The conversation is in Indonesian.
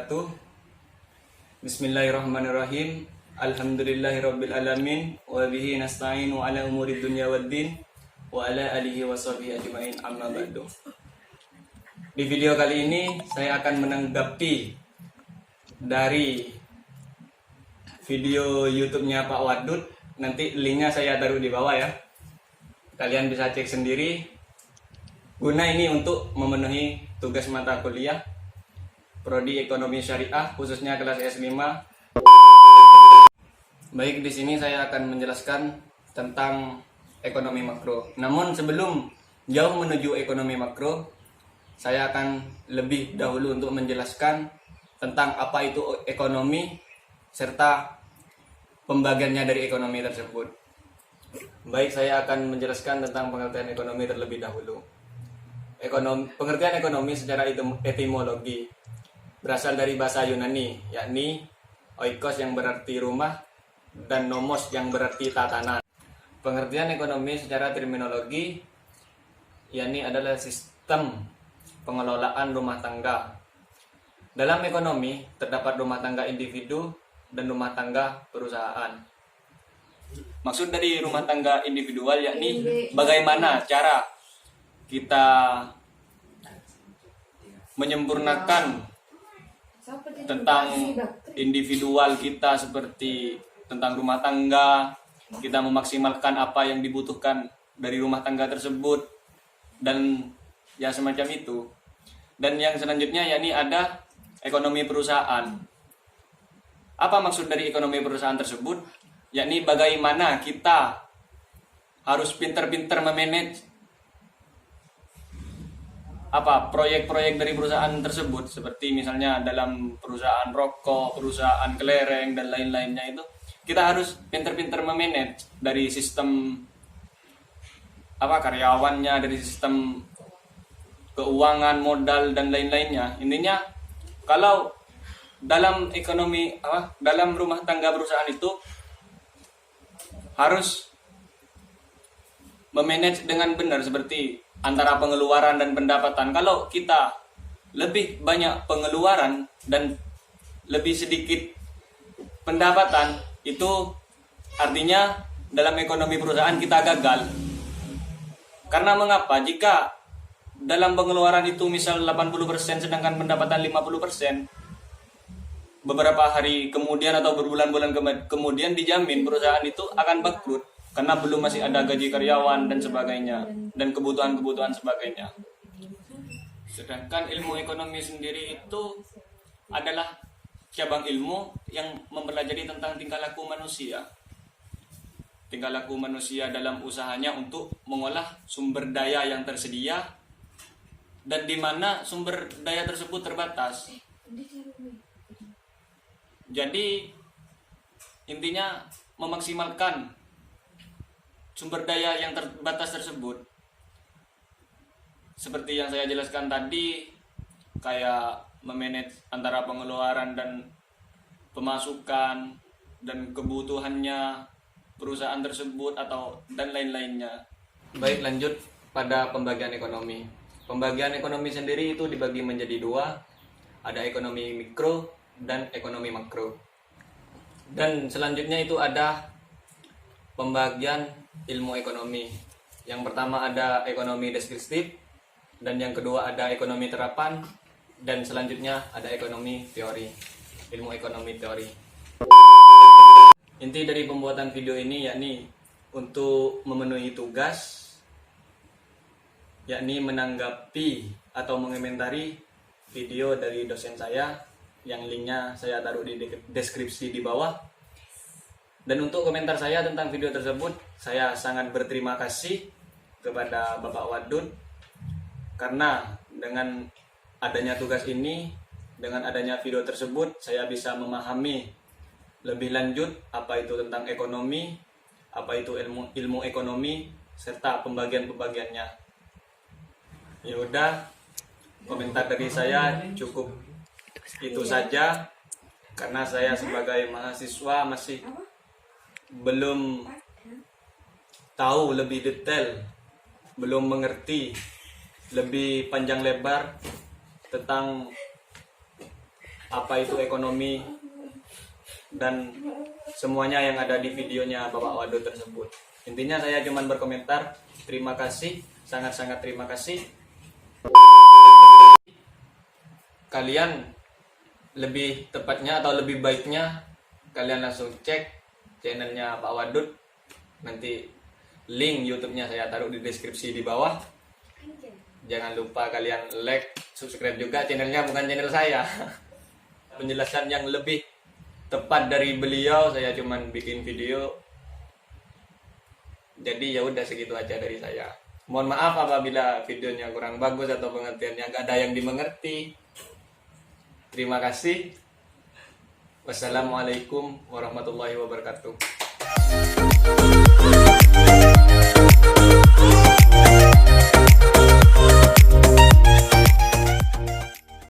wabarakatuh. Bismillahirrahmanirrahim. Alhamdulillahirabbil alamin wa bihi nasta'inu ala umuri dunya waddin wa ala alihi wa sahbihi ajmain, amma ba'du. Di video kali ini saya akan menanggapi dari video YouTube-nya Pak Wadud. Nanti linknya saya taruh di bawah ya. Kalian bisa cek sendiri. Guna ini untuk memenuhi tugas mata kuliah Prodi Ekonomi Syariah khususnya kelas S5. Baik, di sini saya akan menjelaskan tentang ekonomi makro. Namun sebelum jauh menuju ekonomi makro, saya akan lebih dahulu untuk menjelaskan tentang apa itu ekonomi serta pembagiannya dari ekonomi tersebut. Baik, saya akan menjelaskan tentang pengertian ekonomi terlebih dahulu. Pengertian ekonomi secara etimologi berasal dari bahasa Yunani, yakni oikos yang berarti rumah dan nomos yang berarti tatanan. Pengertian ekonomi secara terminologi yakni adalah sistem pengelolaan rumah tangga. Dalam ekonomi terdapat rumah tangga individu dan rumah tangga perusahaan. Maksud dari rumah tangga individual yakni bagaimana cara kita menyempurnakan tentang individual kita, seperti tentang rumah tangga, kita memaksimalkan apa yang dibutuhkan dari rumah tangga tersebut dan ya semacam itu. Dan yang selanjutnya yakni ada ekonomi perusahaan. Apa maksud dari ekonomi perusahaan tersebut? Yakni bagaimana kita harus pintar-pintar memanage proyek-proyek dari perusahaan tersebut, seperti misalnya dalam perusahaan rokok, perusahaan kelereng dan lain-lainnya. Itu kita harus pintar-pintar memanage dari sistem karyawannya, dari sistem keuangan, modal dan lain-lainnya. Intinya kalau dalam ekonomi dalam rumah tangga perusahaan itu harus memanage dengan benar, seperti antara pengeluaran dan pendapatan. Kalau kita lebih banyak pengeluaran dan lebih sedikit pendapatan, itu artinya dalam ekonomi perusahaan kita gagal. Karena mengapa? Jika dalam pengeluaran itu misal 80% sedangkan pendapatan 50%, beberapa hari kemudian atau berbulan-bulan kemudian dijamin perusahaan itu akan bangkrut karena belum masih ada gaji karyawan dan sebagainya dan kebutuhan-kebutuhan sebagainya. Sedangkan ilmu ekonomi sendiri itu adalah cabang ilmu yang mempelajari tentang tingkah laku manusia. Tingkah laku manusia dalam usahanya untuk mengolah sumber daya yang tersedia dan di mana sumber daya tersebut terbatas. Jadi intinya memaksimalkan sumber daya yang terbatas tersebut. Seperti yang saya jelaskan tadi, kayak memanage antara pengeluaran dan pemasukan dan kebutuhannya perusahaan tersebut dan lain-lainnya. Baik, lanjut pada pembagian ekonomi. Pembagian ekonomi sendiri itu dibagi menjadi dua, ada ekonomi mikro dan ekonomi makro. Dan selanjutnya itu ada pembagian ilmu ekonomi. Yang pertama ada ekonomi deskriptif, dan yang kedua ada ekonomi terapan, dan selanjutnya ada ekonomi teori, ilmu ekonomi teori. Inti dari pembuatan video ini yakni untuk memenuhi tugas, yakni menanggapi atau mengomentari video dari dosen saya yang linknya saya taruh di deskripsi di bawah. Dan untuk komentar saya tentang video tersebut, saya sangat berterima kasih kepada Bapak Wadud, karena dengan adanya tugas ini, dengan adanya video tersebut, saya bisa memahami lebih lanjut apa itu tentang ekonomi, apa itu ilmu ekonomi, serta pembagian-pembagiannya. Ya udah, komentar dari saya cukup itu saja, karena saya sebagai mahasiswa masih belum tahu lebih detail, belum mengerti lebih panjang lebar tentang apa itu ekonomi dan semuanya yang ada di videonya Bapak Wadud tersebut. Intinya saya cuma berkomentar, terima kasih, sangat-sangat terima kasih. Kalian lebih tepatnya atau lebih baiknya kalian langsung cek channelnya Pak Wadud. Nanti link YouTube-nya saya taruh di deskripsi di bawah. Jangan lupa kalian like, subscribe juga channelnya, bukan channel saya. Penjelasan yang lebih tepat dari beliau, saya cuman bikin video. Jadi ya udah segitu aja dari saya. Mohon maaf apabila videonya kurang bagus atau pengertiannya nggak ada yang dimengerti. Terima kasih. Wassalamualaikum warahmatullahi wabarakatuh.